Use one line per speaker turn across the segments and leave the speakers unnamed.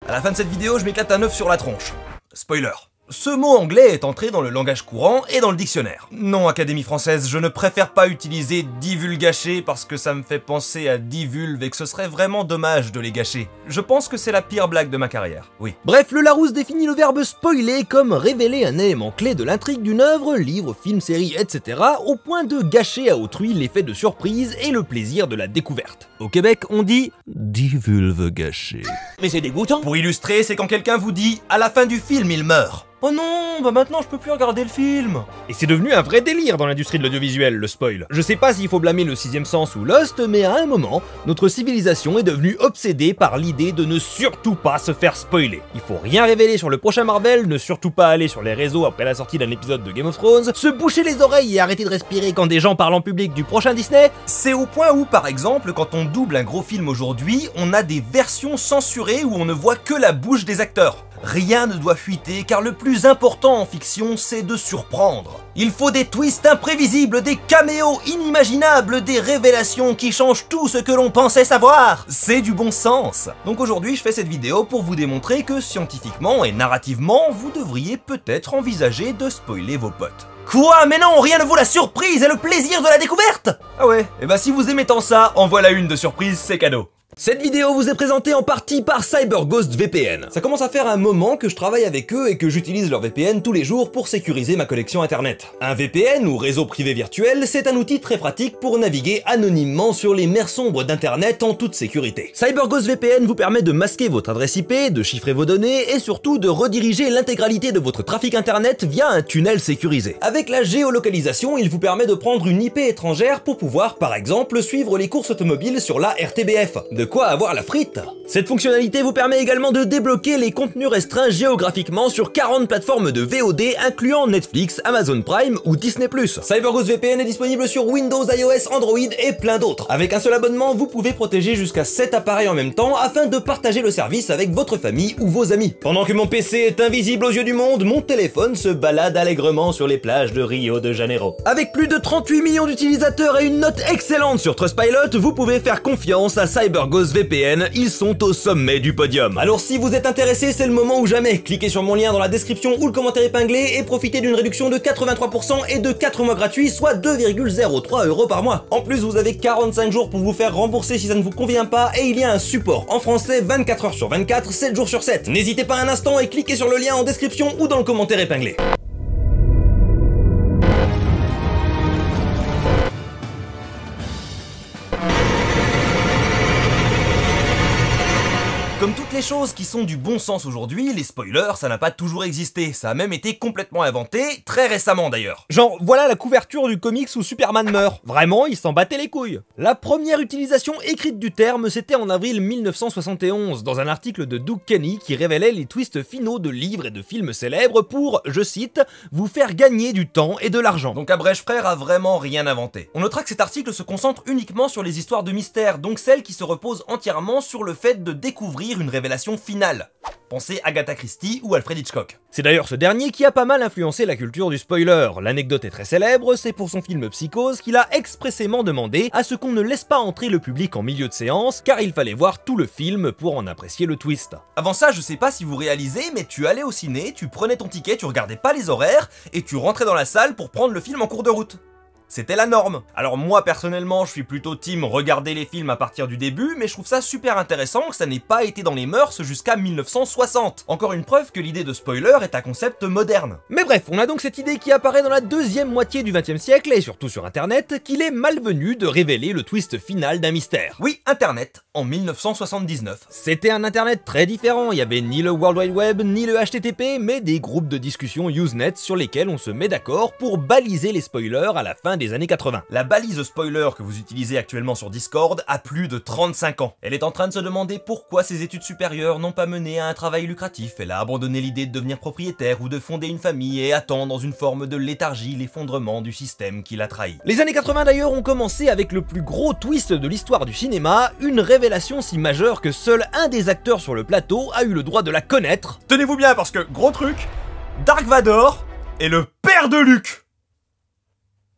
À la fin de cette vidéo, je m'éclate un œuf sur la tronche. Spoiler. Ce mot anglais est entré dans le langage courant et dans le dictionnaire. Non, Académie française, je ne préfère pas utiliser divulgacher parce que ça me fait penser à divulve et que ce serait vraiment dommage de les gâcher. Je pense que c'est la pire blague de ma carrière, oui. Bref, le Larousse définit le verbe spoiler comme révéler un élément clé de l'intrigue d'une œuvre, livre, film, série, etc. au point de gâcher à autrui l'effet de surprise et le plaisir de la découverte. Au Québec, on dit divulve gâcher.
Mais c'est dégoûtant.
Pour illustrer, c'est quand quelqu'un vous dit à la fin du film, il meurt. Oh non, bah maintenant je peux plus regarder le film. Et c'est devenu un vrai délire dans l'industrie de l'audiovisuel, le spoil. Je sais pas s'il faut blâmer le sixième sens ou Lost, mais à un moment, notre civilisation est devenue obsédée par l'idée de ne surtout pas se faire spoiler. Il faut rien révéler sur le prochain Marvel, ne surtout pas aller sur les réseaux après la sortie d'un épisode de Game of Thrones, se boucher les oreilles et arrêter de respirer quand des gens parlent en public du prochain Disney. C'est au point où, par exemple, quand on double un gros film aujourd'hui, on a des versions censurées où on ne voit que la bouche des acteurs. Rien ne doit fuiter car le plus important en fiction c'est de surprendre. Il faut des twists imprévisibles, des caméos inimaginables, des révélations qui changent tout ce que l'on pensait savoir. C'est du bon sens. Donc aujourd'hui je fais cette vidéo pour vous démontrer que scientifiquement et narrativement vous devriez peut-être envisager de spoiler vos potes. Quoi? Mais non, rien ne vaut la surprise et le plaisir de la découverte! Ah ouais, et bah si vous aimez tant ça, en voilà une de surprise, c'est cadeau. Cette vidéo vous est présentée en partie par CyberGhost VPN. Ça commence à faire un moment que je travaille avec eux et que j'utilise leur VPN tous les jours pour sécuriser ma connexion internet. Un VPN ou réseau privé virtuel, c'est un outil très pratique pour naviguer anonymement sur les mers sombres d'internet en toute sécurité. CyberGhost VPN vous permet de masquer votre adresse IP, de chiffrer vos données et surtout de rediriger l'intégralité de votre trafic internet via un tunnel sécurisé. Avec la géolocalisation, il vous permet de prendre une IP étrangère pour pouvoir par exemple suivre les courses automobiles sur la RTBF. De quoi avoir la frite. Cette fonctionnalité vous permet également de débloquer les contenus restreints géographiquement sur 40 plateformes de VOD incluant Netflix, Amazon Prime ou Disney+. CyberGhost VPN est disponible sur Windows, iOS, Android et plein d'autres. Avec un seul abonnement, vous pouvez protéger jusqu'à 7 appareils en même temps afin de partager le service avec votre famille ou vos amis. Pendant que mon PC est invisible aux yeux du monde, mon téléphone se balade allègrement sur les plages de Rio de Janeiro. Avec plus de 38 millions d'utilisateurs et une note excellente sur Trustpilot, vous pouvez faire confiance à CyberGhost VPN, ils sont au sommet du podium. Alors si vous êtes intéressé, c'est le moment ou jamais. Cliquez sur mon lien dans la description ou le commentaire épinglé et profitez d'une réduction de 83% et de 4 mois gratuits, soit 2,03 € par mois. En plus, vous avez 45 jours pour vous faire rembourser si ça ne vous convient pas et il y a un support en français 24 heures sur 24, 7 jours sur 7. N'hésitez pas un instant et cliquez sur le lien en description ou dans le commentaire épinglé. Comme toutes les choses qui sont du bon sens aujourd'hui, les spoilers, ça n'a pas toujours existé, ça a même été complètement inventé, très récemment d'ailleurs. Genre, voilà la couverture du comics où Superman meurt. Vraiment, il s'en battait les couilles. La première utilisation écrite du terme, c'était en avril 1971, dans un article de Doug Kenny qui révélait les twists finaux de livres et de films célèbres pour, je cite, vous faire gagner du temps et de l'argent. Donc Abrèche Frère a vraiment rien inventé. On notera que cet article se concentre uniquement sur les histoires de mystère, donc celles qui se reposent entièrement sur le fait de découvrir une révélation finale. Pensez Agatha Christie ou Alfred Hitchcock. C'est d'ailleurs ce dernier qui a pas mal influencé la culture du spoiler. L'anecdote est très célèbre, c'est pour son film Psychose qu'il a expressément demandé à ce qu'on ne laisse pas entrer le public en milieu de séance, car il fallait voir tout le film pour en apprécier le twist. Avant ça, je sais pas si vous réalisez, mais tu allais au ciné, tu prenais ton ticket, tu regardais pas les horaires, et tu rentrais dans la salle pour prendre le film en cours de route. C'était la norme. Alors moi personnellement je suis plutôt team regarder les films à partir du début, mais je trouve ça super intéressant que ça n'ait pas été dans les mœurs jusqu'à 1960. Encore une preuve que l'idée de spoiler est un concept moderne. Mais bref, on a donc cette idée qui apparaît dans la deuxième moitié du XXe siècle, et surtout sur internet, qu'il est malvenu de révéler le twist final d'un mystère. Oui, internet, en 1979. C'était un internet très différent, il y avait ni le World Wide Web, ni le HTTP, mais des groupes de discussion Usenet sur lesquels on se met d'accord pour baliser les spoilers à la fin des années 80. La balise spoiler que vous utilisez actuellement sur Discord a plus de 35 ans. Elle est en train de se demander pourquoi ses études supérieures n'ont pas mené à un travail lucratif. Elle a abandonné l'idée de devenir propriétaire ou de fonder une famille et attend dans une forme de léthargie l'effondrement du système qui l'a trahi. Les années 80 d'ailleurs ont commencé avec le plus gros twist de l'histoire du cinéma, une révélation si majeure que seul un des acteurs sur le plateau a eu le droit de la connaître. Tenez-vous bien parce que, gros truc, Dark Vador est le père de Luke.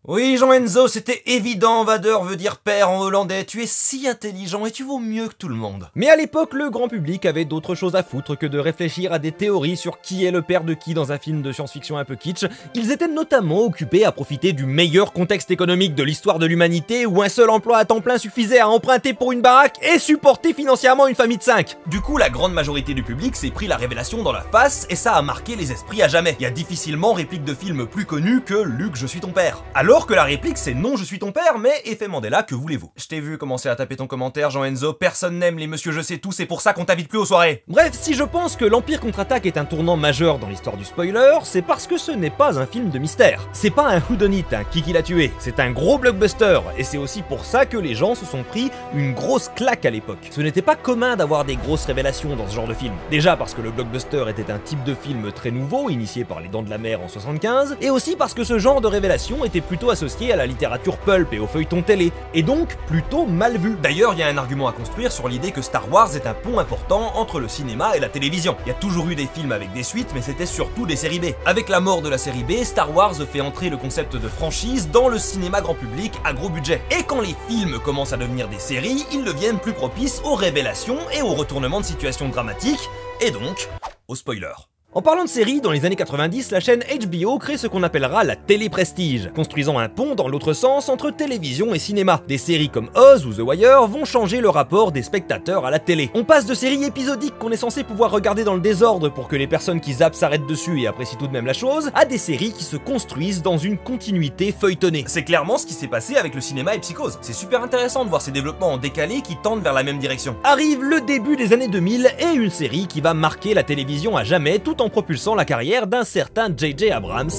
Oui, Jean-Enzo, c'était évident, Vader veut dire père en hollandais, tu es si intelligent et tu vaux mieux que tout le monde. Mais à l'époque, le grand public avait d'autres choses à foutre que de réfléchir à des théories sur qui est le père de qui dans un film de science-fiction un peu kitsch. Ils étaient notamment occupés à profiter du meilleur contexte économique de l'histoire de l'humanité où un seul emploi à temps plein suffisait à emprunter pour une baraque et supporter financièrement une famille de 5. Du coup, la grande majorité du public s'est pris la révélation dans la face et ça a marqué les esprits à jamais. Il y a difficilement réplique de film plus connue que Luke, je suis ton père. Alors que la réplique c'est non je suis ton père, mais effet Mandela, que voulez-vous? Je t'ai vu commencer à taper ton commentaire, Jean-Enzo, personne n'aime les monsieur je sais tout, c'est pour ça qu'on t'invite plus aux soirées. Bref, si je pense que l'Empire contre-attaque est un tournant majeur dans l'histoire du spoiler, c'est parce que ce n'est pas un film de mystère. C'est pas un whodunit, un qui l'a tué, c'est un gros blockbuster, et c'est aussi pour ça que les gens se sont pris une grosse claque à l'époque. Ce n'était pas commun d'avoir des grosses révélations dans ce genre de film. Déjà parce que le blockbuster était un type de film très nouveau, initié par les Dents de la Mer en 75, et aussi parce que ce genre de révélation était plutôt associé à la littérature pulp et au feuilleton télé, et donc plutôt mal vu. D'ailleurs, il y a un argument à construire sur l'idée que Star Wars est un pont important entre le cinéma et la télévision. Il y a toujours eu des films avec des suites, mais c'était surtout des séries B. Avec la mort de la série B, Star Wars fait entrer le concept de franchise dans le cinéma grand public à gros budget. Et quand les films commencent à devenir des séries, ils deviennent plus propices aux révélations et aux retournements de situation dramatiques, et donc aux spoilers. En parlant de séries, dans les années 90, la chaîne HBO crée ce qu'on appellera la télé-prestige, construisant un pont dans l'autre sens entre télévision et cinéma. Des séries comme Oz ou The Wire vont changer le rapport des spectateurs à la télé. On passe de séries épisodiques qu'on est censé pouvoir regarder dans le désordre pour que les personnes qui zappent s'arrêtent dessus et apprécient tout de même la chose, à des séries qui se construisent dans une continuité feuilletonnée. C'est clairement ce qui s'est passé avec le cinéma et Psychose. C'est super intéressant de voir ces développements en décalé qui tendent vers la même direction. Arrive le début des années 2000 et une série qui va marquer la télévision à jamais tout en propulsant la carrière d'un certain J.J. Abrams,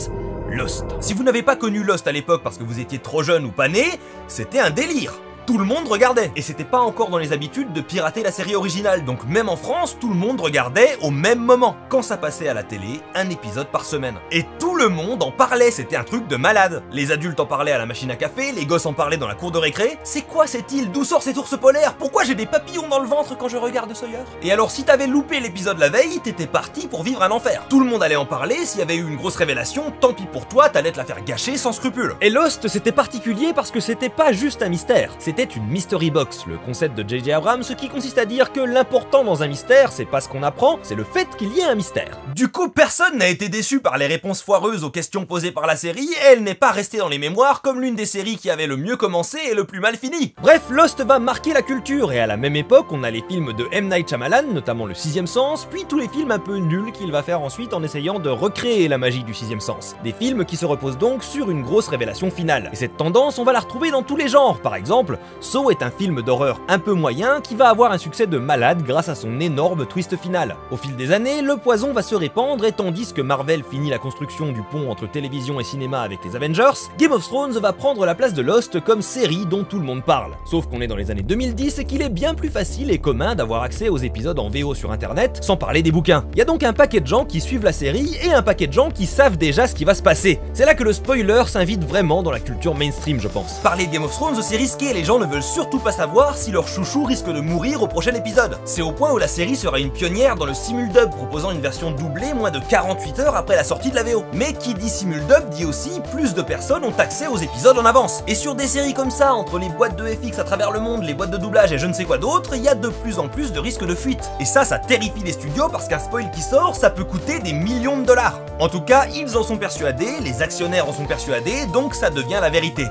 Lost. Si vous n'avez pas connu Lost à l'époque parce que vous étiez trop jeune ou pas né, c'était un délire. Tout le monde regardait, et c'était pas encore dans les habitudes de pirater la série originale, donc même en France, tout le monde regardait au même moment. Quand ça passait à la télé, un épisode par semaine. Et tout le monde en parlait, c'était un truc de malade. Les adultes en parlaient à la machine à café, les gosses en parlaient dans la cour de récré. C'est quoi cette île? D'où sort cet ours polaire? Pourquoi j'ai des papillons dans le ventre quand je regarde Sawyer? Et alors si t'avais loupé l'épisode la veille, t'étais parti pour vivre un enfer. Tout le monde allait en parler, s'il y avait eu une grosse révélation, tant pis pour toi, t'allais te la faire gâcher sans scrupule. Et Lost, c'était particulier parce que c'était pas juste un mystère, c'était une mystery box, le concept de J.J. Abrams, ce qui consiste à dire que l'important dans un mystère, c'est pas ce qu'on apprend, c'est le fait qu'il y ait un mystère. Du coup, personne n'a été déçu par les réponses foireuses aux questions posées par la série, et elle n'est pas restée dans les mémoires comme l'une des séries qui avait le mieux commencé et le plus mal fini. Bref, Lost va marquer la culture, et à la même époque, on a les films de M. Night Shyamalan, notamment Le Sixième Sens, puis tous les films un peu nuls qu'il va faire ensuite en essayant de recréer la magie du Sixième Sens. Des films qui se reposent donc sur une grosse révélation finale. Et cette tendance, on va la retrouver dans tous les genres. Par exemple, Saw est un film d'horreur un peu moyen qui va avoir un succès de malade grâce à son énorme twist final. Au fil des années, le poison va se répandre et tandis que Marvel finit la construction du pont entre télévision et cinéma avec les Avengers, Game of Thrones va prendre la place de Lost comme série dont tout le monde parle. Sauf qu'on est dans les années 2010 et qu'il est bien plus facile et commun d'avoir accès aux épisodes en VO sur internet, sans parler des bouquins. Il y a donc un paquet de gens qui suivent la série et un paquet de gens qui savent déjà ce qui va se passer. C'est là que le spoiler s'invite vraiment dans la culture mainstream, je pense. Parler de Game of Thrones, c'est risqué, les gens ne veulent surtout pas savoir si leur chouchou risque de mourir au prochain épisode. C'est au point où la série sera une pionnière dans le simuldub, proposant une version doublée moins de 48 heures après la sortie de la VO. Mais qui dit simuldub dit aussi plus de personnes ont accès aux épisodes en avance. Et sur des séries comme ça, entre les boîtes de FX à travers le monde, les boîtes de doublage et je ne sais quoi d'autre, il y a de plus en plus de risques de fuite. Et ça terrifie les studios parce qu'un spoil qui sort, ça peut coûter des millions de dollars. En tout cas, ils en sont persuadés, les actionnaires en sont persuadés, donc ça devient la vérité.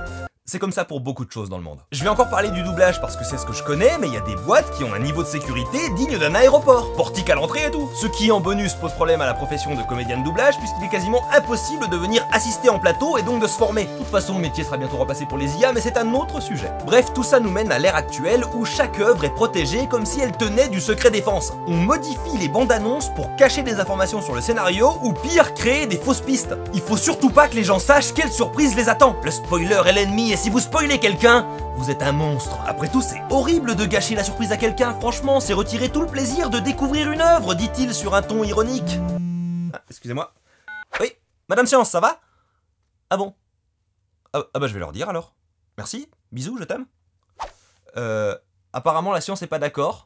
C'est comme ça pour beaucoup de choses dans le monde. Je vais encore parler du doublage parce que c'est ce que je connais, mais il y a des boîtes qui ont un niveau de sécurité digne d'un aéroport. Portique à l'entrée et tout. Ce qui en bonus pose problème à la profession de comédien de doublage puisqu'il est quasiment impossible de venir assister en plateau et donc de se former. De toute façon, le métier sera bientôt remplacé pour les IA, mais c'est un autre sujet. Bref, tout ça nous mène à l'ère actuelle où chaque œuvre est protégée comme si elle tenait du secret défense. On modifie les bandes annonces pour cacher des informations sur le scénario ou pire, créer des fausses pistes. Il faut surtout pas que les gens sachent quelle surprise les attend. Le spoiler est l'ennemi et si vous spoilez quelqu'un, vous êtes un monstre. Après tout, c'est horrible de gâcher la surprise à quelqu'un, franchement, c'est retirer tout le plaisir de découvrir une œuvre, dit-il sur un ton ironique. Ah, excusez-moi. Oui, Madame Science, ça va? Ah bon? Ah bah je vais leur dire alors. Merci, bisous, je t'aime. Apparemment la science est pas d'accord.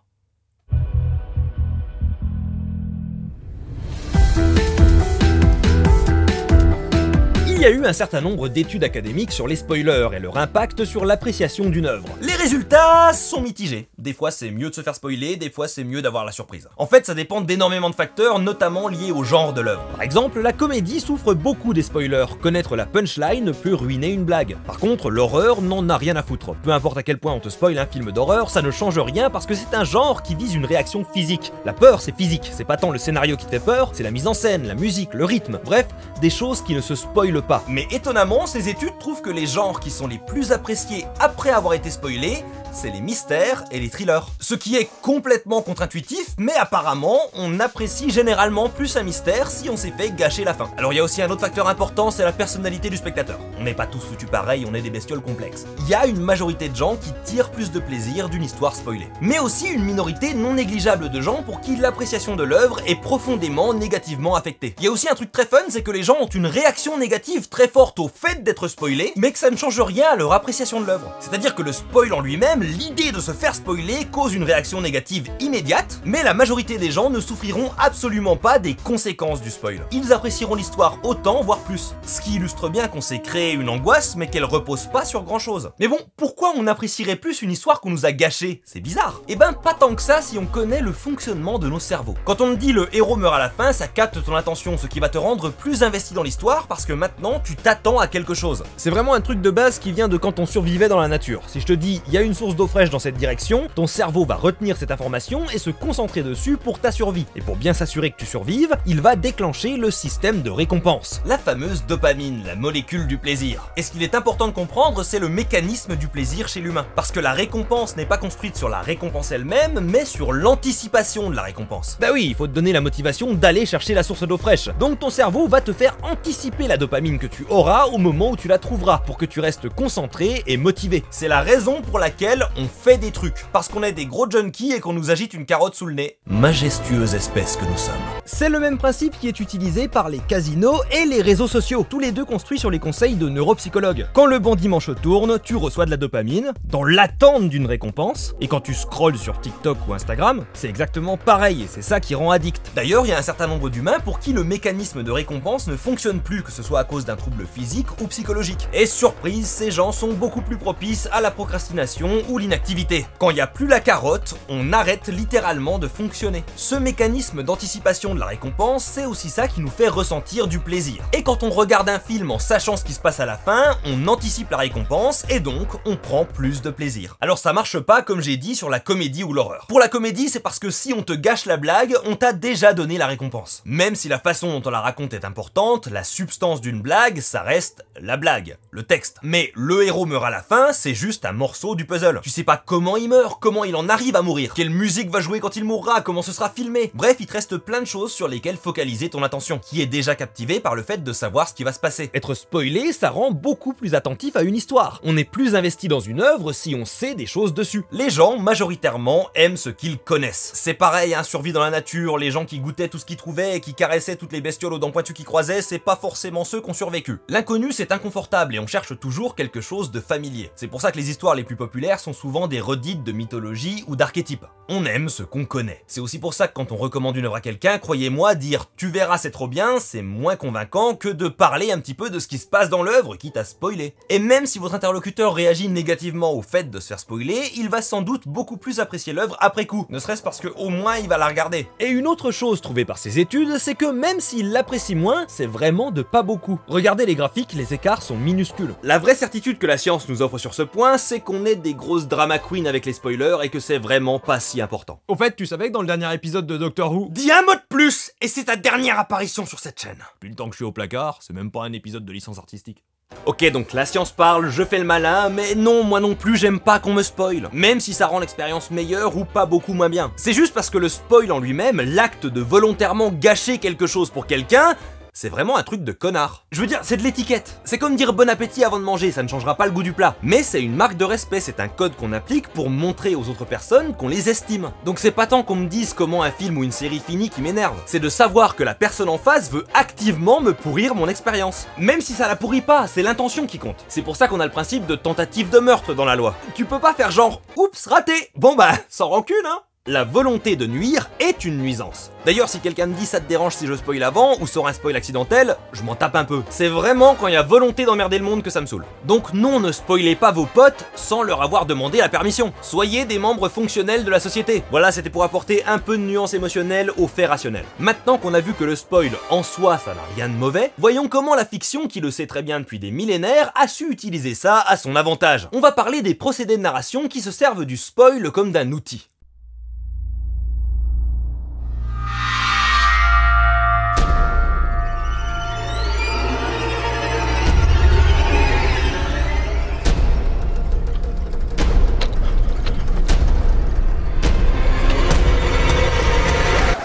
Il y a eu un certain nombre d'études académiques sur les spoilers et leur impact sur l'appréciation d'une œuvre. Les résultats sont mitigés. Des fois c'est mieux de se faire spoiler, des fois c'est mieux d'avoir la surprise. En fait ça dépend d'énormément de facteurs, notamment liés au genre de l'œuvre. Par exemple, la comédie souffre beaucoup des spoilers. Connaître la punchline peut ruiner une blague. Par contre, l'horreur n'en a rien à foutre. Peu importe à quel point on te spoil un film d'horreur, ça ne change rien parce que c'est un genre qui vise une réaction physique. La peur c'est physique, c'est pas tant le scénario qui te fait peur, c'est la mise en scène, la musique, le rythme, bref, des choses qui ne se spoilent pas. Mais étonnamment, ces études trouvent que les genres qui sont les plus appréciés après avoir été spoilés, c'est les mystères et les thrillers. Ce qui est complètement contre-intuitif, mais apparemment, on apprécie généralement plus un mystère si on s'est fait gâcher la fin. Alors il y a aussi un autre facteur important, c'est la personnalité du spectateur. On n'est pas tous foutus pareil, on est des bestioles complexes. Il y a une majorité de gens qui tirent plus de plaisir d'une histoire spoilée. Mais aussi une minorité non négligeable de gens pour qui l'appréciation de l'œuvre est profondément négativement affectée. Il y a aussi un truc très fun, c'est que les gens ont une réaction négative très forte au fait d'être spoilés, mais que ça ne change rien à leur appréciation de l'œuvre. C'est-à-dire que le spoil en lui-même, l'idée de se faire spoiler cause une réaction négative immédiate, mais la majorité des gens ne souffriront absolument pas des conséquences du spoil. Ils apprécieront l'histoire autant, voire plus. Ce qui illustre bien qu'on s'est créé une angoisse, mais qu'elle repose pas sur grand chose. Mais bon, pourquoi on apprécierait plus une histoire qu'on nous a gâchée? C'est bizarre. Eh ben, pas tant que ça si on connaît le fonctionnement de nos cerveaux. Quand on te dit le héros meurt à la fin, ça capte ton attention, ce qui va te rendre plus investi dans l'histoire parce que maintenant tu t'attends à quelque chose. C'est vraiment un truc de base qui vient de quand on survivait dans la nature. Si je te dis il y a une source d'eau fraîche dans cette direction, ton cerveau va retenir cette information et se concentrer dessus pour ta survie. Et pour bien s'assurer que tu survives, il va déclencher le système de récompense. La fameuse dopamine, la molécule du plaisir. Et ce qu'il est important de comprendre, c'est le mécanisme du plaisir chez l'humain. Parce que la récompense n'est pas construite sur la récompense elle-même, mais sur l'anticipation de la récompense. Bah oui, il faut te donner la motivation d'aller chercher la source d'eau fraîche. Donc ton cerveau va te faire anticiper la dopamine que tu auras au moment où tu la trouveras, pour que tu restes concentré et motivé. C'est la raison pour laquelle on fait des trucs, parce qu'on est des gros junkies et qu'on nous agite une carotte sous le nez. Majestueuse espèce que nous sommes. C'est le même principe qui est utilisé par les casinos et les réseaux sociaux, tous les deux construits sur les conseils de neuropsychologues. Quand le bon dimanche tourne, tu reçois de la dopamine, dans l'attente d'une récompense, et quand tu scrolles sur TikTok ou Instagram, c'est exactement pareil, et c'est ça qui rend addict. D'ailleurs, il y a un certain nombre d'humains pour qui le mécanisme de récompense ne fonctionne plus, que ce soit à cause d'un trouble physique ou psychologique. Et surprise, ces gens sont beaucoup plus propices à la procrastination ou l'inactivité. Quand il n'y a plus la carotte, on arrête littéralement de fonctionner. Ce mécanisme d'anticipation de la récompense, c'est aussi ça qui nous fait ressentir du plaisir. Et quand on regarde un film en sachant ce qui se passe à la fin, on anticipe la récompense et donc on prend plus de plaisir. Alors ça marche pas comme j'ai dit sur la comédie ou l'horreur. Pour la comédie, c'est parce que si on te gâche la blague, on t'a déjà donné la récompense. Même si la façon dont on la raconte est importante, la substance d'une blague, ça reste la blague, le texte. Mais le héros meurt à la fin, c'est juste un morceau du puzzle. Tu sais pas comment il meurt, comment il en arrive à mourir, quelle musique va jouer quand il mourra, comment ce sera filmé. Bref, il te reste plein de choses sur lesquelles focaliser ton attention, qui est déjà captivée par le fait de savoir ce qui va se passer. Être spoilé, ça rend beaucoup plus attentif à une histoire. On est plus investi dans une œuvre si on sait des choses dessus. Les gens, majoritairement, aiment ce qu'ils connaissent. C'est pareil, hein, survie dans la nature, les gens qui goûtaient tout ce qu'ils trouvaient et qui caressaient toutes les bestioles aux dents pointues qu'ils croisaient, c'est pas forcément ceux qui ont survécu. L'inconnu, c'est inconfortable et on cherche toujours quelque chose de familier. C'est pour ça que les histoires les plus populaires sont souvent des redites de mythologie ou d'archétypes. On aime ce qu'on connaît. C'est aussi pour ça que quand on recommande une œuvre à quelqu'un, croyez-moi, dire « tu verras c'est trop bien », c'est moins convaincant que de parler un petit peu de ce qui se passe dans l'œuvre, quitte à spoiler. Et même si votre interlocuteur réagit négativement au fait de se faire spoiler, il va sans doute beaucoup plus apprécier l'œuvre après coup, ne serait-ce parce que au moins il va la regarder. Et une autre chose trouvée par ces études, c'est que même s'il l'apprécie moins, c'est vraiment de pas beaucoup. Regardez les graphiques, les écarts sont minuscules. La vraie certitude que la science nous offre sur ce point, c'est qu'on est des grosses drama queens avec les spoilers et que c'est vraiment pas si important. Au fait, tu savais que dans le dernier épisode de Doctor Who... Dis un mot de plus, et c'est ta dernière apparition sur cette chaîne. Depuis le temps que je suis au placard, c'est même pas un épisode de licence artistique. Ok, donc la science parle, je fais le malin, mais non, moi non plus j'aime pas qu'on me spoil. Même si ça rend l'expérience meilleure ou pas beaucoup moins bien. C'est juste parce que le spoil en lui-même, l'acte de volontairement gâcher quelque chose pour quelqu'un, c'est vraiment un truc de connard. Je veux dire, c'est de l'étiquette. C'est comme dire bon appétit avant de manger, ça ne changera pas le goût du plat. Mais c'est une marque de respect, c'est un code qu'on applique pour montrer aux autres personnes qu'on les estime. Donc c'est pas tant qu'on me dise comment un film ou une série finit qui m'énerve, c'est de savoir que la personne en face veut activement me pourrir mon expérience. Même si ça la pourrit pas, c'est l'intention qui compte. C'est pour ça qu'on a le principe de tentative de meurtre dans la loi. Tu peux pas faire genre, oups, raté. Bon bah, sans rancune hein. La volonté de nuire est une nuisance. D'ailleurs, si quelqu'un me dit ça te dérange si je spoil avant ou sort un spoil accidentel, je m'en tape un peu. C'est vraiment quand il y a volonté d'emmerder le monde que ça me saoule. Donc non, ne spoilez pas vos potes sans leur avoir demandé la permission. Soyez des membres fonctionnels de la société. Voilà, c'était pour apporter un peu de nuance émotionnelle aux faits rationnels. Maintenant qu'on a vu que le spoil en soi ça n'a rien de mauvais, voyons comment la fiction, qui le sait très bien depuis des millénaires, a su utiliser ça à son avantage. On va parler des procédés de narration qui se servent du spoil comme d'un outil.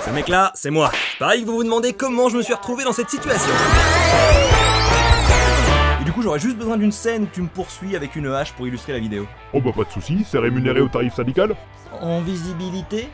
Ce mec-là, c'est moi. Pareil que vous vous demandez comment je me suis retrouvé dans cette situation. Et du coup, j'aurais juste besoin d'une scène où tu me poursuis avec une hache pour illustrer la vidéo.
Oh bah pas de soucis, c'est rémunéré au tarif syndical.
En visibilité.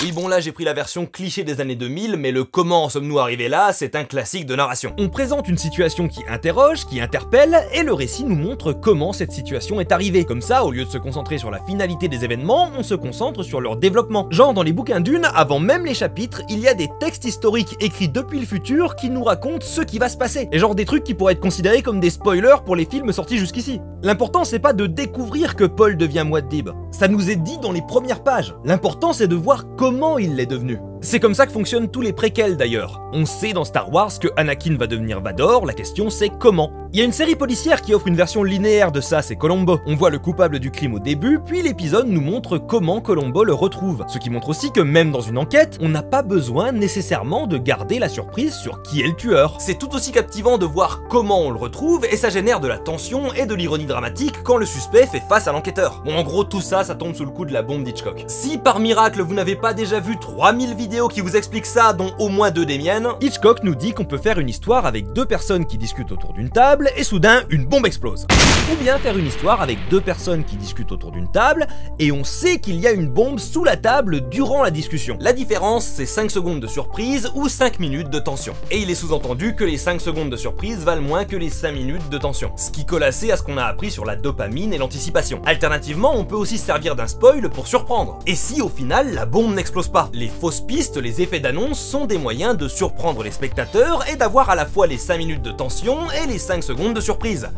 Oui bon là j'ai pris la version cliché des années 2000, mais le comment en sommes-nous arrivés là, c'est un classique de narration. On présente une situation qui interroge, qui interpelle, et le récit nous montre comment cette situation est arrivée. Comme ça, au lieu de se concentrer sur la finalité des événements, on se concentre sur leur développement. Genre dans les bouquins Dune, avant même les chapitres, il y a des textes historiques écrits depuis le futur qui nous racontent ce qui va se passer. Et genre des trucs qui pourraient être considérés comme des spoilers pour les films sortis jusqu'ici. L'important c'est pas de découvrir que Paul devient Muad'Dib. Ça nous est dit dans les premières pages. L'important c'est de voir comment il l'est devenu. C'est comme ça que fonctionnent tous les préquels d'ailleurs. On sait dans Star Wars que Anakin va devenir Vador, la question c'est comment. Il y a une série policière qui offre une version linéaire de ça, c'est Columbo. On voit le coupable du crime au début, puis l'épisode nous montre comment Columbo le retrouve. Ce qui montre aussi que même dans une enquête, on n'a pas besoin nécessairement de garder la surprise sur qui est le tueur. C'est tout aussi captivant de voir comment on le retrouve et ça génère de la tension et de l'ironie dramatique quand le suspect fait face à l'enquêteur. Bon en gros tout ça, ça tombe sous le coup de la bombe d'Hitchcock. Si par miracle vous n'avez pas déjà vu 3000 vidéos qui vous expliquent ça, dont au moins 2 des miennes, Hitchcock nous dit qu'on peut faire une histoire avec 2 personnes qui discutent autour d'une table et soudain une bombe explose. Ou bien faire une histoire avec 2 personnes qui discutent autour d'une table et on sait qu'il y a une bombe sous la table durant la discussion. La différence c'est 5 secondes de surprise ou 5 minutes de tension. Et il est sous-entendu que les 5 secondes de surprise valent moins que les 5 minutes de tension. Ce qui colle assez à ce qu'on a appris sur la dopamine et l'anticipation. Alternativement, on peut aussi se servir d'un spoil pour surprendre. Et si au final la bombe n'explose pas? Les fausses pistes, les effets d'annonce sont des moyens de surprendre les spectateurs et d'avoir à la fois les 5 minutes de tension et les 5 secondes de surprise.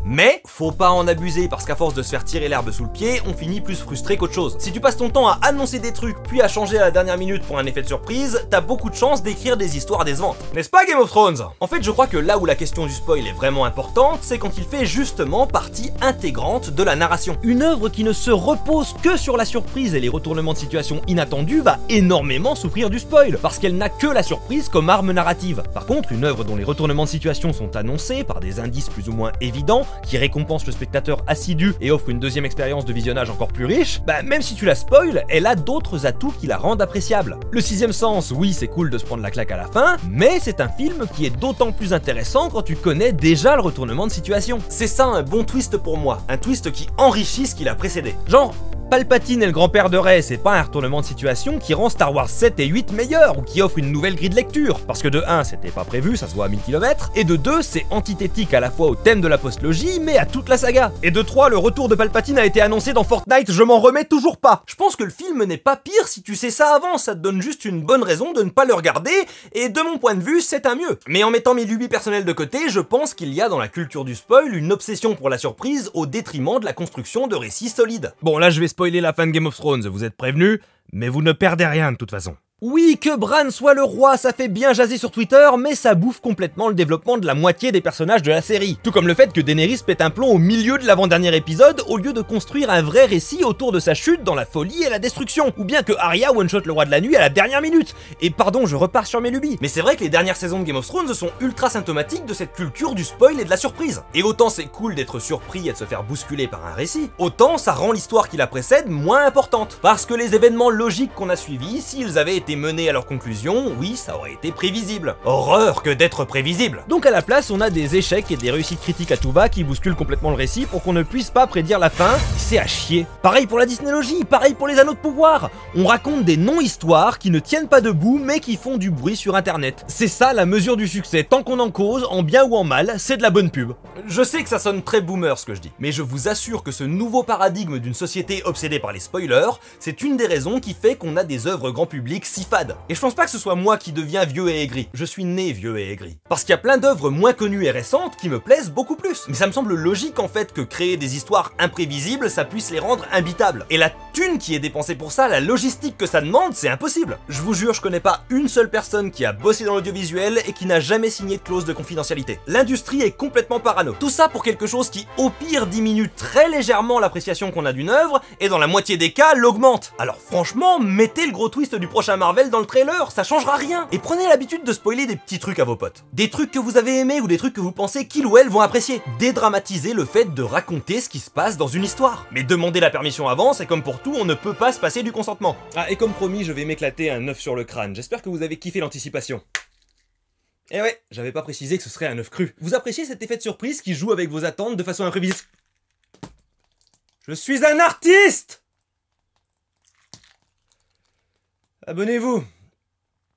Mais faut pas en abuser parce qu'à force de se faire tirer l'herbe sous le pied, on finit plus frustré qu'autre chose. Si tu passes ton temps à annoncer des trucs puis à changer à la dernière minute pour un effet de surprise, t'as beaucoup de chances d'écrire des histoires décevantes. N'est-ce pas Game of Thrones? En fait, je crois que là où la question du spoil est vraiment importante, c'est quand il fait justement partie intégrante de la narration. Une œuvre qui ne se repose que sur la surprise et les retournements de situation inattendus va énormément souffrir du spoil, parce qu'elle n'a que la surprise comme arme narrative. Par contre, une œuvre dont les retournements de situation sont annoncés par des indices plus ou moins évidents, qui récompense le spectateur assidu et offre une deuxième expérience de visionnage encore plus riche, bah même si tu la spoil, elle a d'autres atouts qui la rendent appréciable. Le sixième sens, oui c'est cool de se prendre la claque à la fin, mais c'est un film qui est d'autant plus intéressant quand tu connais déjà le retournement de situation. C'est ça un bon twist pour moi, un twist qui enrichit ce qui l'a précédé. Genre, Palpatine est le grand-père de Rey, c'est pas un retournement de situation qui rend Star Wars 7 et 8 meilleurs ou qui offre une nouvelle grille de lecture, parce que de 1 c'était pas prévu, ça se voit à 1000 km, et de 2 c'est antithétique à la fois au thème de la postlogie mais à toute la saga, et de 3 le retour de Palpatine a été annoncé dans Fortnite, je m'en remets toujours pas. Je pense que le film n'est pas pire si tu sais ça avant, ça te donne juste une bonne raison de ne pas le regarder, et de mon point de vue c'est un mieux. Mais en mettant mes lubies personnelles de côté, je pense qu'il y a dans la culture du spoil une obsession pour la surprise au détriment de la construction de récits solides. Bon là je vais spoiler la fin de Game of Thrones, vous êtes prévenus, mais vous ne perdez rien de toute façon. Oui, que Bran soit le roi, ça fait bien jaser sur Twitter, mais ça bouffe complètement le développement de la moitié des personnages de la série. Tout comme le fait que Daenerys pète un plomb au milieu de l'avant-dernier épisode, au lieu de construire un vrai récit autour de sa chute dans la folie et la destruction. Ou bien que Arya one-shot le roi de la nuit à la dernière minute. Et pardon, je repars sur mes lubies. Mais c'est vrai que les dernières saisons de Game of Thrones sont ultra symptomatiques de cette culture du spoil et de la surprise. Et autant c'est cool d'être surpris et de se faire bousculer par un récit, autant ça rend l'histoire qui la précède moins importante. Parce que les événements logiques qu'on a suivis, s'ils avaient été été menés à leur conclusion, oui, ça aurait été prévisible. Horreur que d'être prévisible. Donc à la place, on a des échecs et des réussites critiques à tout va qui bousculent complètement le récit pour qu'on ne puisse pas prédire la fin. C'est à chier. Pareil pour la Disneylogie, pareil pour les Anneaux de pouvoir. On raconte des non-histoires qui ne tiennent pas debout mais qui font du bruit sur internet. C'est ça la mesure du succès, tant qu'on en cause, en bien ou en mal, c'est de la bonne pub. Je sais que ça sonne très boomer ce que je dis, mais je vous assure que ce nouveau paradigme d'une société obsédée par les spoilers, c'est une des raisons qui fait qu'on a des œuvres grand public si fades. Et je pense pas que ce soit moi qui deviens vieux et aigri, je suis né vieux et aigri. Parce qu'il y a plein d'œuvres moins connues et récentes qui me plaisent beaucoup plus. Mais ça me semble logique en fait que créer des histoires imprévisibles, ça puisse les rendre imbitables. Et la thune qui est dépensée pour ça, la logistique que ça demande, c'est impossible. Je vous jure, je connais pas une seule personne qui a bossé dans l'audiovisuel et qui n'a jamais signé de clause de confidentialité. L'industrie est complètement parano. Tout ça pour quelque chose qui, au pire, diminue très légèrement l'appréciation qu'on a d'une œuvre, et dans la moitié des cas, l'augmente. Alors franchement, mettez le gros twist du prochain Marvel dans le trailer, ça changera rien. Et prenez l'habitude de spoiler des petits trucs à vos potes. Des trucs que vous avez aimés ou des trucs que vous pensez qu'ils ou elles vont apprécier. Dédramatisez le fait de raconter ce qui se passe dans une histoire. Mais demandez la permission avant, c'est comme pour tout, on ne peut pas se passer du consentement. Ah, et comme promis, je vais m'éclater un œuf sur le crâne. J'espère que vous avez kiffé l'anticipation. Eh ouais, j'avais pas précisé que ce serait un œuf cru. Vous appréciez cet effet de surprise qui joue avec vos attentes de façon imprévisible? Je suis un artiste! Abonnez-vous.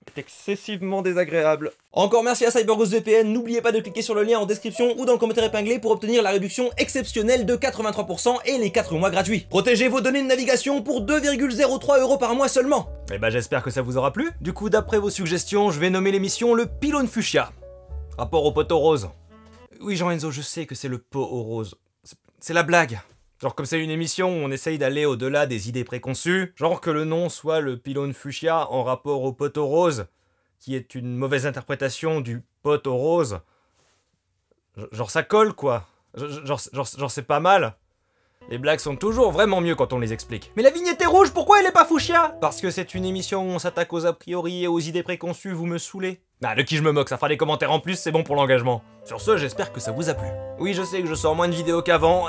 C'est excessivement désagréable. Encore merci à CyberGhost VPN, n'oubliez pas de cliquer sur le lien en description ou dans le commentaire épinglé pour obtenir la réduction exceptionnelle de 83% et les 4 mois gratuits. Protégez vos données de navigation pour 2,03 € par mois seulement. Et bah j'espère que ça vous aura plu. Du coup, d'après vos suggestions, je vais nommer l'émission le Pylône Fuchsia. Rapport au poteau rose. Oui Jean-Enzo, je sais que c'est le pot au rose. C'est la blague. Genre comme c'est une émission où on essaye d'aller au-delà des idées préconçues, genre que le nom soit le Pylône Fuchsia en rapport au poteau rose, qui est une mauvaise interprétation du poteau rose. Genre ça colle quoi. Genre c'est pas mal. Les blagues sont toujours vraiment mieux quand on les explique. Mais la vignette est rouge, pourquoi elle est pas fuchsia? Parce que c'est une émission où on s'attaque aux a priori et aux idées préconçues, vous me saoulez. Ah, de qui je me moque, ça fera des commentaires en plus, c'est bon pour l'engagement. Sur ce, j'espère que ça vous a plu. Oui, je sais que je sors moins de vidéos qu'avant,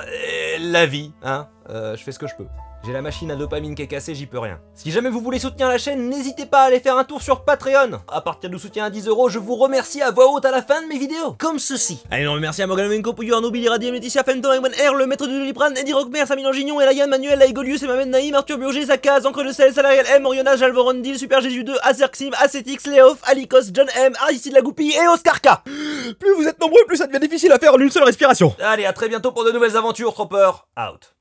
la vie, hein, je fais ce que je peux. J'ai la machine à dopamine qui est cassée, j'y peux rien. Si jamais vous voulez soutenir la chaîne, n'hésitez pas à aller faire un tour sur Patreon. À partir du soutien à 10 €, je vous remercie à voix haute à la fin de mes vidéos, comme ceci. Allez, non, merci à Morgan Menko, Pouillou, Arnaud, Billy, Radim, Laetitia, Fenton, Ewan R, le maître de Doliprane, Eddie Rockmer, Samy Langignon, Elayan, Manuel, Laïgolius, Emmanuel Naïm, Arthur Burger, Zakaz, Encre de Sel, Salariel M, Oriona, Jalvorondil, Super Jésus 2, Azerxim, Acetix, Léof, Alikos, John M, Aristide Lagoupille et Oscar K. Plus vous êtes nombreux, plus ça devient difficile à faire en une seule respiration. Allez, à très bientôt pour de nouvelles aventures, Tropper. Out.